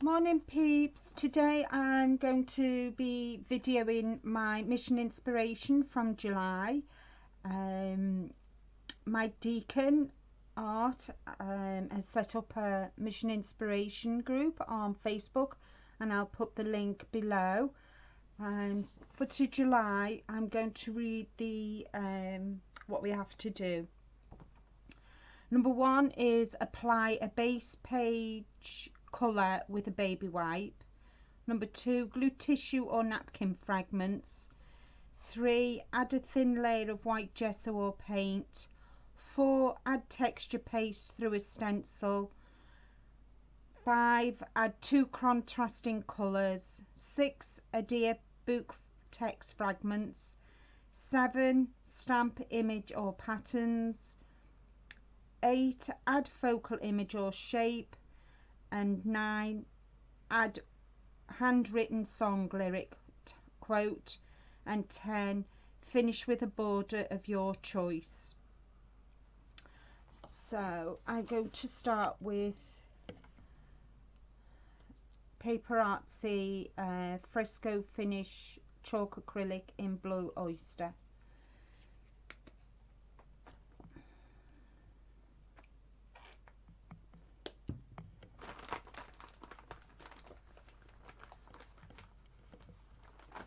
Morning peeps, today I'm going to be videoing my mission inspiration from July. My Deacon Art has set up a mission inspiration group on Facebook and I'll put the link below. For July I'm going to read the what we have to do. Number 1 is apply a base page colour with a baby wipe. Number 2, glue tissue or napkin fragments. 3, add a thin layer of white gesso or paint. 4, add texture paste through a stencil. 5, add 2 contrasting colours. 6, adhere book text fragments. 7, stamp image or patterns. 8, add focal image or shape. And 9, add handwritten song lyric quote. And 10, finish with a border of your choice. So I'm going to start with Paper Artsy fresco finish chalk acrylic in Blue Oyster.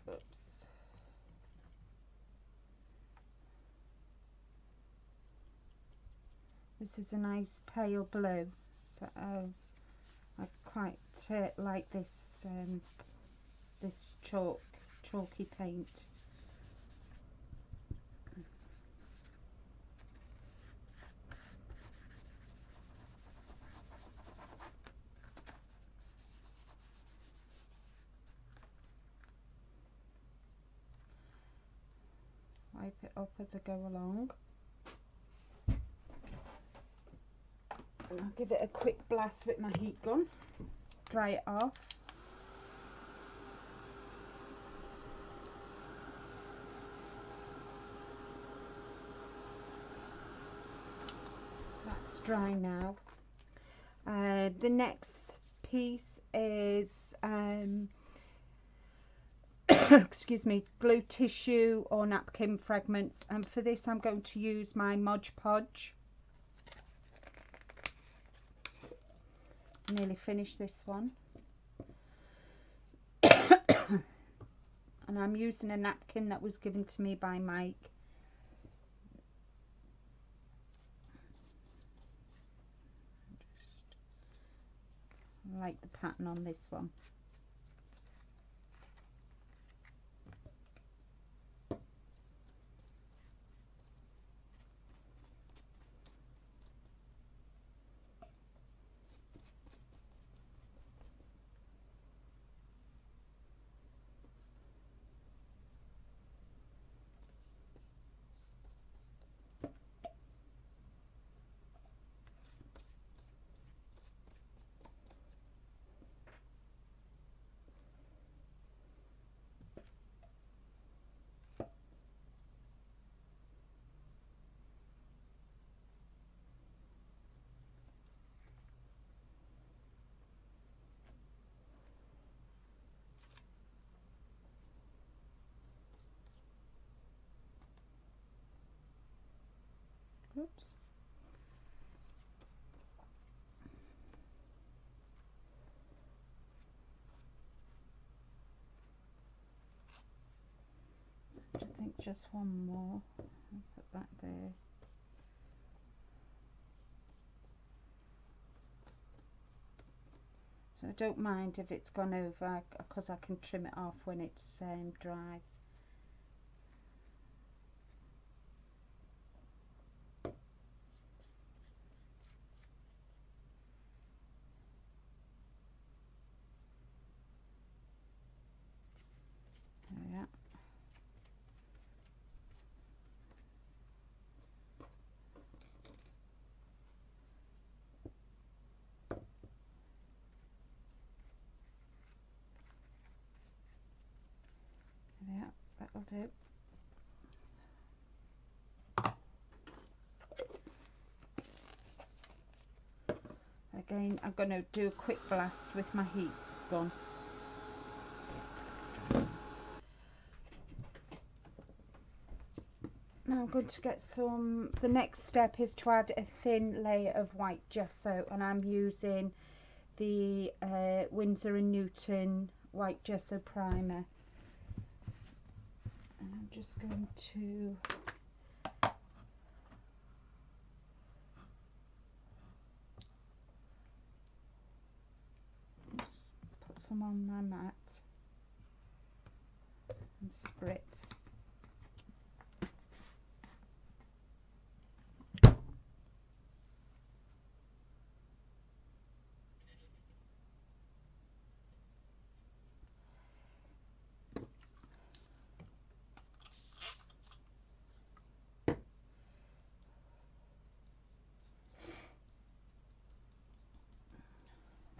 Oops. This is a nice pale blue, so I quite like this this chalky paint. Wipe it up as I go along. And I'll give it a quick blast with my heat gun, dry it off. So that's dry now. The next piece is excuse me, glue tissue or napkin fragments, and for this I'm going to use my Mod Podge. Nearly finished this one. And I'm using a napkin that was given to me by Mike. Just like the pattern on this one. Oops. I think just one more. I'll put that there. So I don't mind if it's gone over, because I can trim it off when it's dry. Yeah. Yeah, that'll do. Again, I'm going to do a quick blast with my heat done. Now I'm going to get some, the next step is to add a thin layer of white gesso, and I'm using the Winsor & Newton white gesso primer. And I'm just going to just put some on my mat and spritz.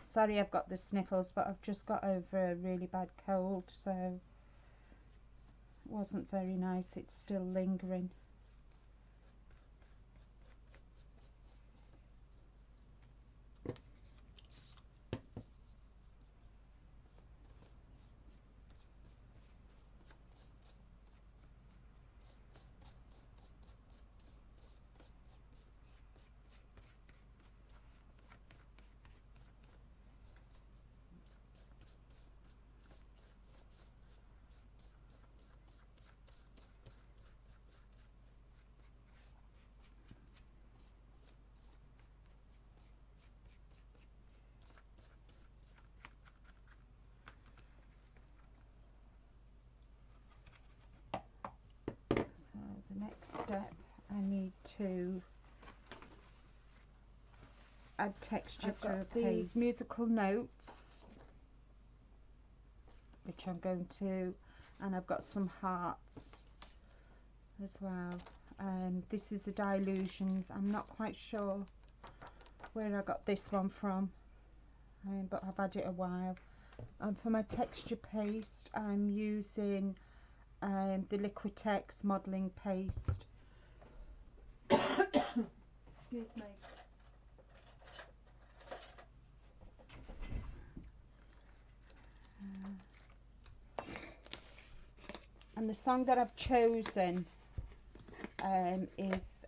Sorry I've got the sniffles, but I've just got over a really bad cold, so it wasn't very nice. It's still lingering. So the next step, I need to add texture through a paste. These musical notes, which I'm going to, and I've got some hearts as well. This is a Dylusions. I'm not quite sure where I got this one from, but I've had it a while. For my texture paste, I'm using the Liquitex modelling paste. Excuse me. And the song that I've chosen is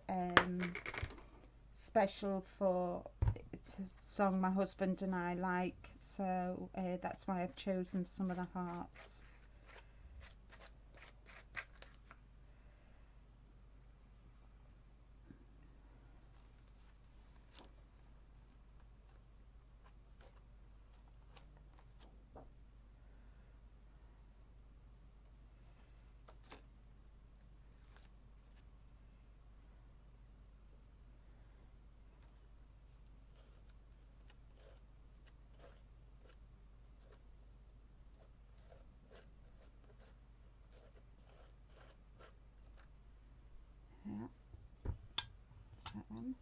special for, it's a song my husband and I like, so that's why I've chosen Some of the Hearts. Yeah, that one.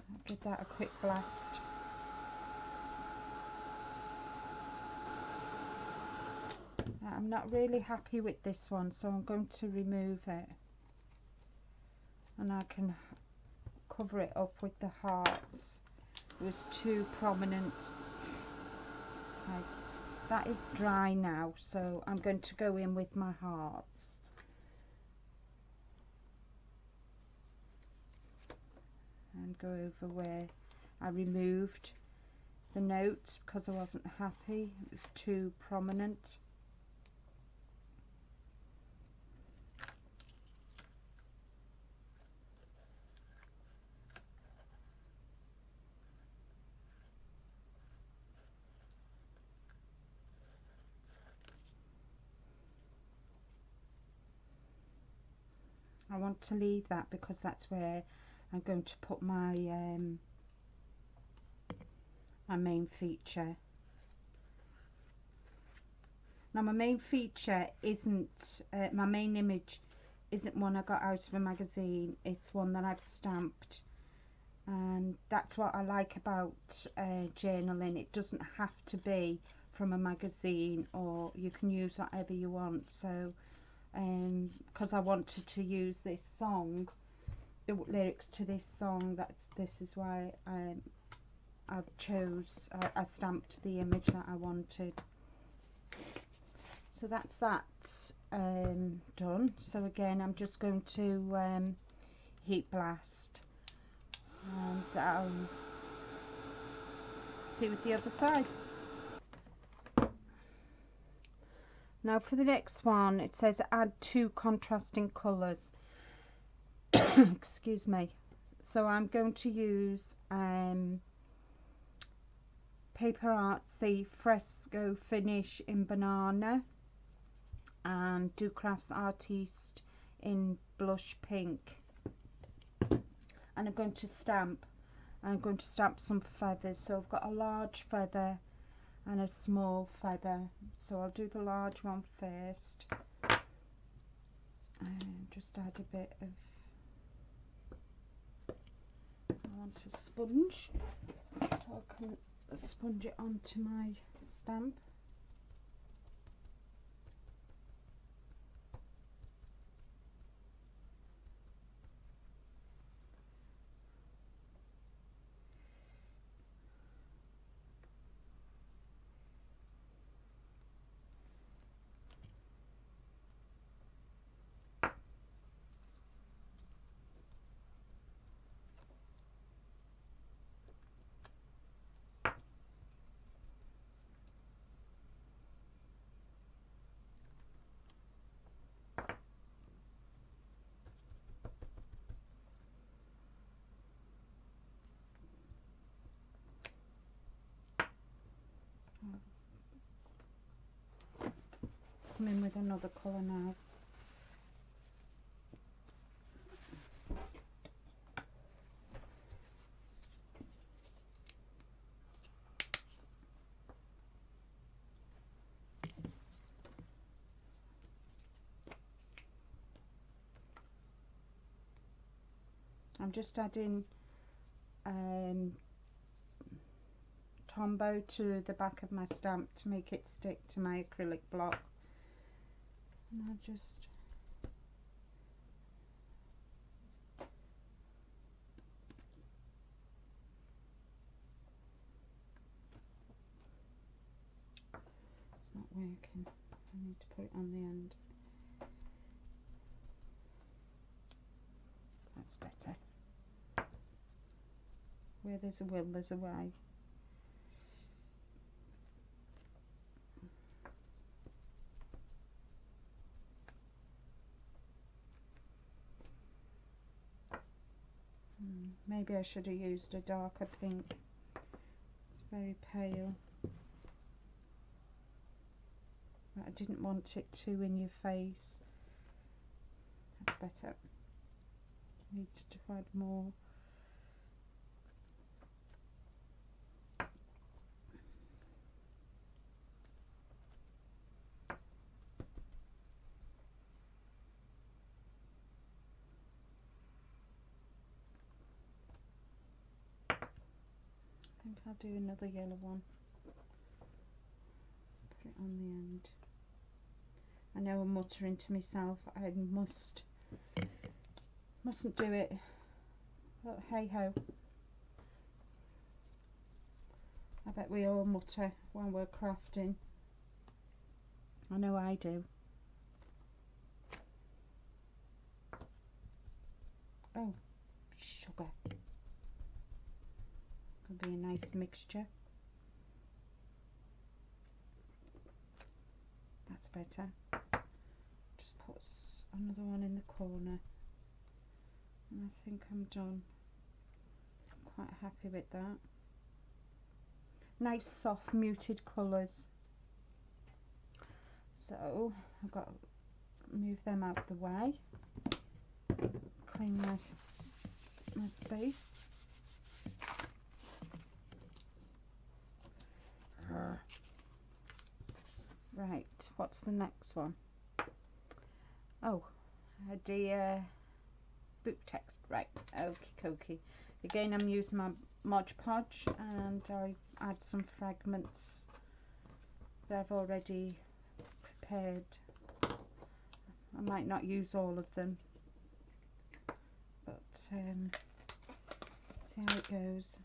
I'll give that a quick blast. I'm not really happy with this one, so I'm going to remove it, and I can cover it up with the hearts. It was too prominent. Right, that is dry now, so I'm going to go in with my hearts. And go over where I removed the notes because I wasn't happy. It was too prominent. I want to leave that because that's where I'm going to put my my main feature. Now my main feature isn't, my main image isn't one I got out of a magazine, it's one that I've stamped, and that's what I like about journaling. It doesn't have to be from a magazine, or you can use whatever you want. So because I wanted to use this song, the lyrics to this song. This is why I stamped the image that I wanted. So that's that done. So again, I'm just going to heat blast, and I'll see with the other side. Now for the next one, it says add 2 contrasting colours. Excuse me. So I'm going to use Paper Artsy Fresco Finish in Banana and Do Crafts Artiste in Blush Pink. And I'm going to stamp. I'm going to stamp some feathers. So I've got a large feather and a small feather. So I'll do the large one first. And just add a bit of, I want a sponge, so I can sponge it onto my stamp. Come in with another colour now. I'm just adding Tombow to the back of my stamp to make it stick to my acrylic block. And I'll just it's not working. I need to put it on the end. That's better. Where there's a will, there's a way. Maybe I should have used a darker pink. It's very pale. But I didn't want it too in your face. That's better. Need to add more. I think I'll do another yellow one. Put it on the end. I know I'm muttering to myself, I mustn't do it, but hey ho. I bet we all mutter when we're crafting. I know I do. Oh, sugar. Could be a nice mixture. That's better. Just put another one in the corner. And I think I'm done. I'm quite happy with that. Nice soft muted colours. So I've got to move them out the way. Clean my space. Right, what's the next one? Oh, a dear book text. Right, okie dokie. Again, I'm using my Mod Podge and I add some fragments that I've already prepared. I might not use all of them, but see how it goes.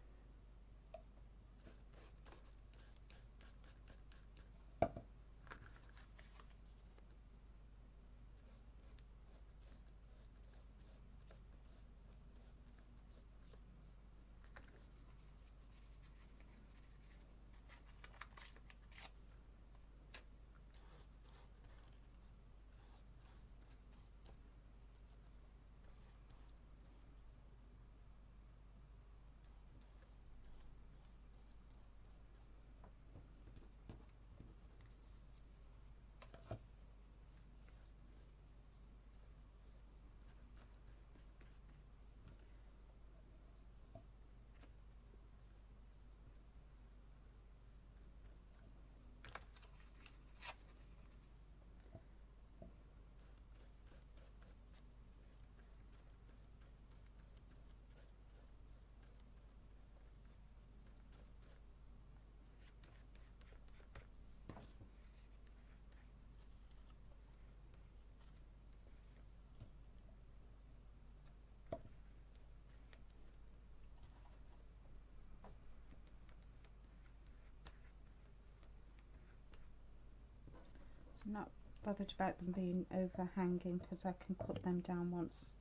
I'm not bothered about them being overhanging because I can cut them down once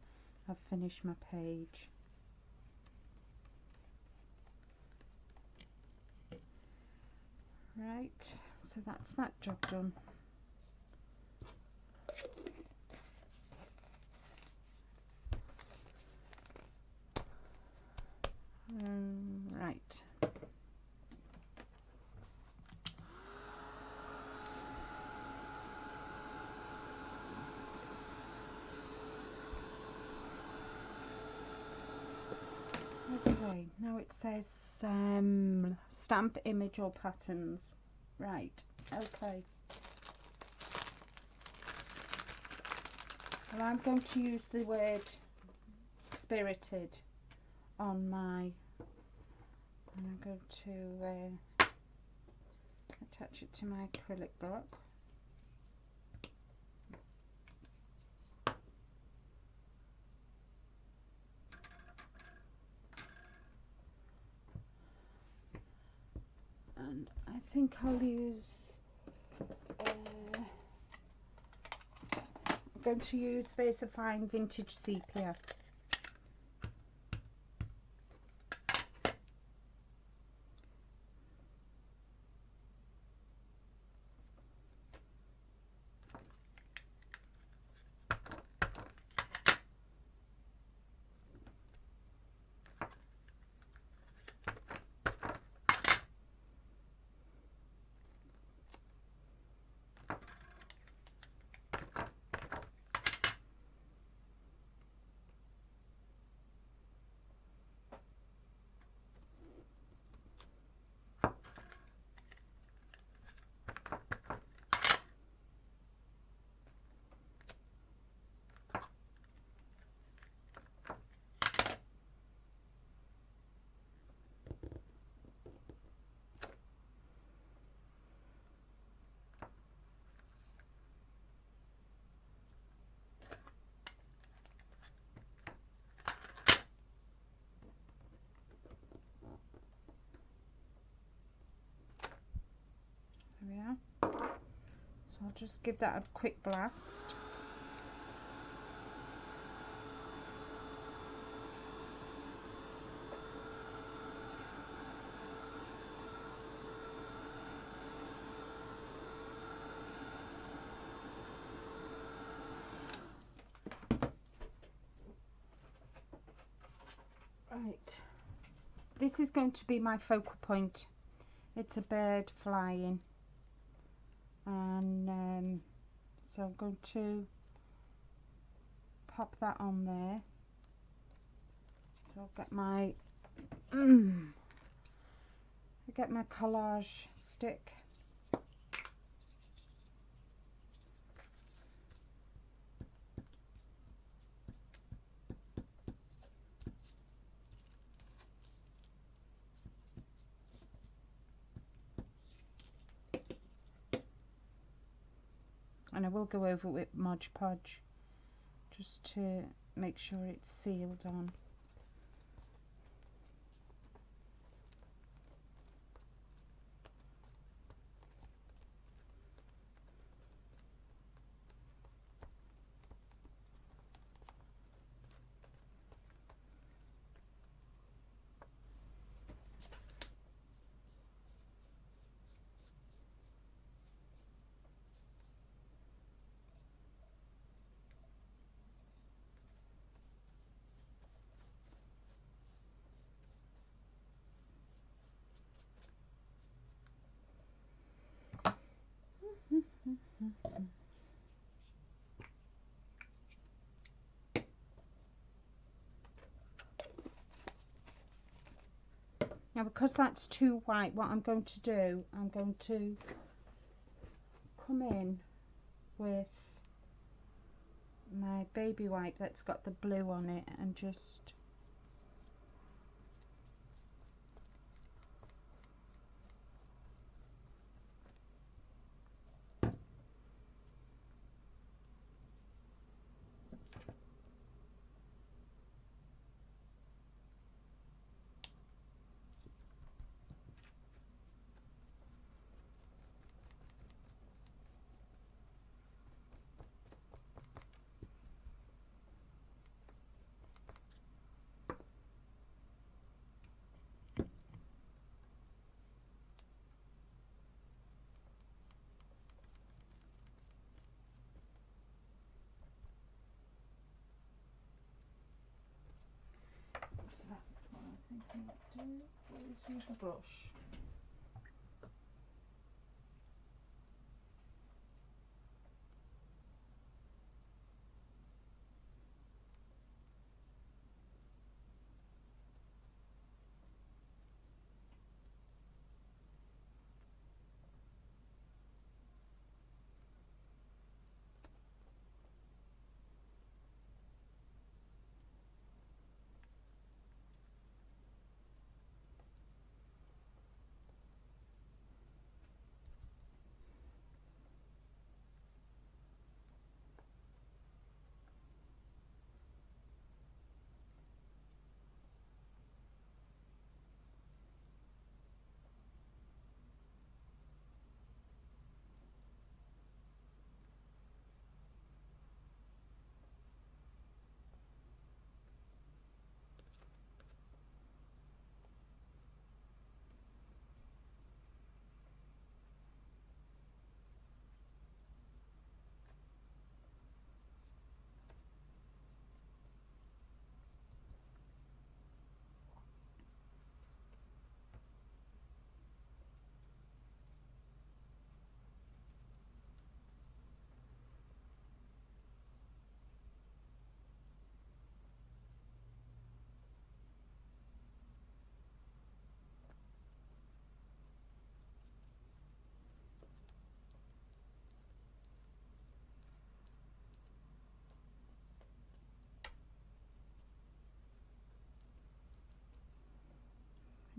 I've finished my page. Right, so that's that job done. Right. Okay, now it says stamp, image or patterns. Right, okay. Well, I'm going to use the word spirited on my, and I'm going to attach it to my acrylic block. And I think I'll use, I'm going to use VersaFine Vintage Sepia. There we are. So I'll just give that a quick blast. Right, this is going to be my focal point. It's a bird flying, and so I'm going to pop that on there. So I'll get my collage stick. And I will go over with Mod Podge. just to make sure it's sealed on. Now, because that's too white, what I'm going to do, I'm going to come in with my baby wipe that's got the blue on it and just use a brush.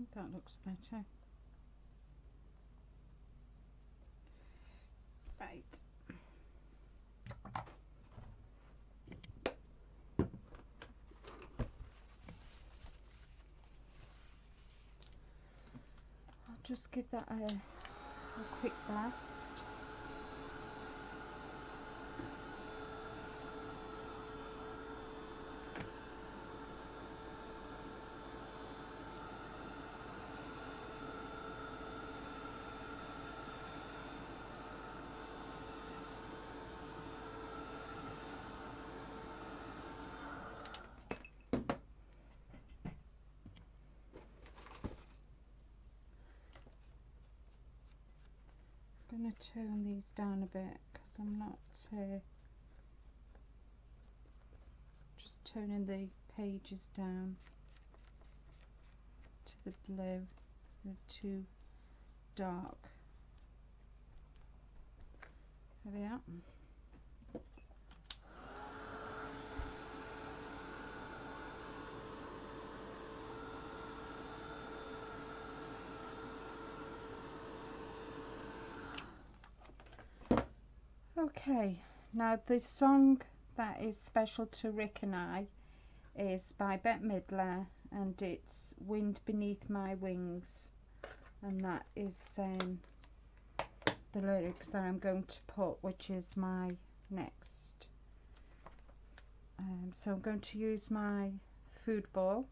I think that looks better. Right. I'll just give that a quick blast. I'm going to tone these down a bit because I'm not just toning the pages down to the blue, they're too dark. There we are. Okay, now the song that is special to Rick and I is by Bette Midler, and it's Wind Beneath My Wings, and that is the lyrics that I'm going to put, which is my next. So I'm going to use my food ball.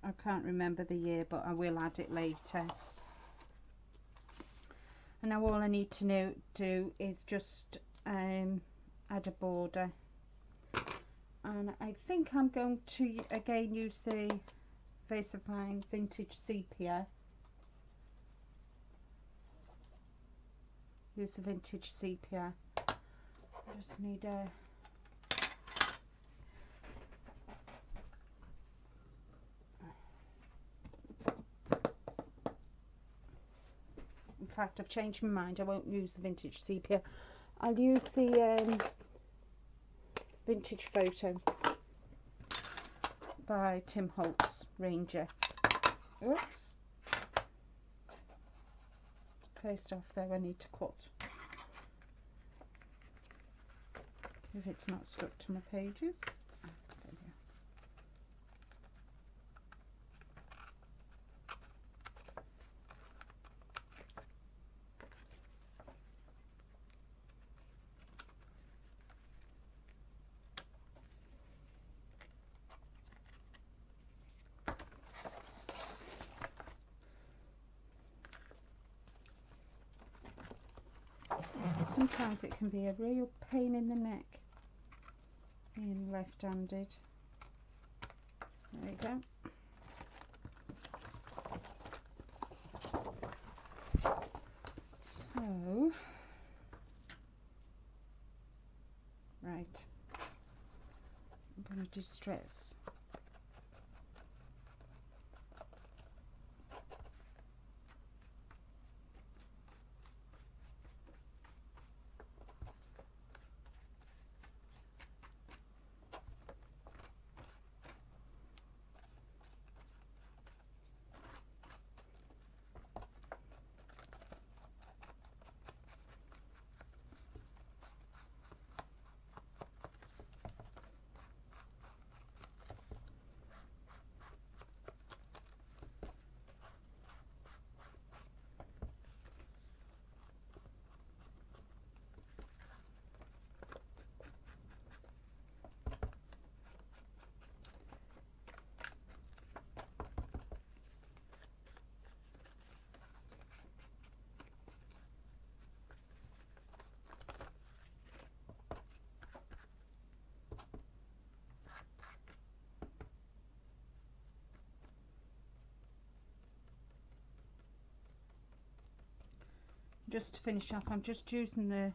I can't remember the year, but I will add it later. And now all I need to do is just add a border. And I think I'm going to again use the VersaFine Vintage Sepia. Use the Vintage Sepia. I just need a In fact, I've changed my mind. I won't use the Vintage Sepia. I'll use the Vintage Photo by Tim Holtz Ranger. Oops. First off though, I need to cut. If it's not stuck to my pages. Sometimes it can be a real pain in the neck being left-handed. There we go. So, right, I'm going to do stress. Just to finish up, I'm just using the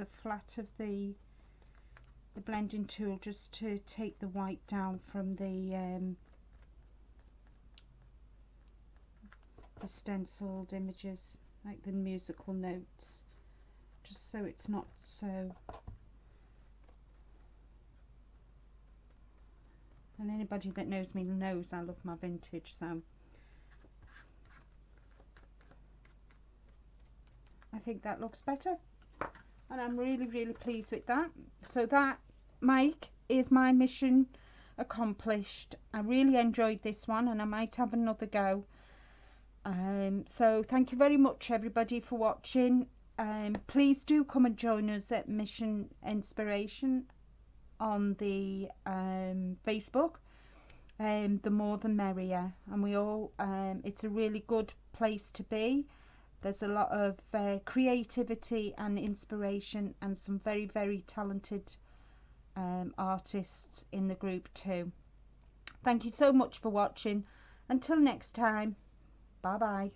flat of the blending tool just to take the white down from the stenciled images, like the musical notes, just so it's not so. And anybody that knows me knows I love my vintage, so I think that looks better, and I'm really pleased with that. So that, Mike, is my mission accomplished. I really enjoyed this one, and I might have another go. So thank you very much everybody for watching. Please do come and join us at Mission Inspiration on the Facebook. The more the merrier, and we all it's a really good place to be. There's a lot of creativity and inspiration, and some very talented artists in the group too. Thank you so much for watching, Until next time, bye bye.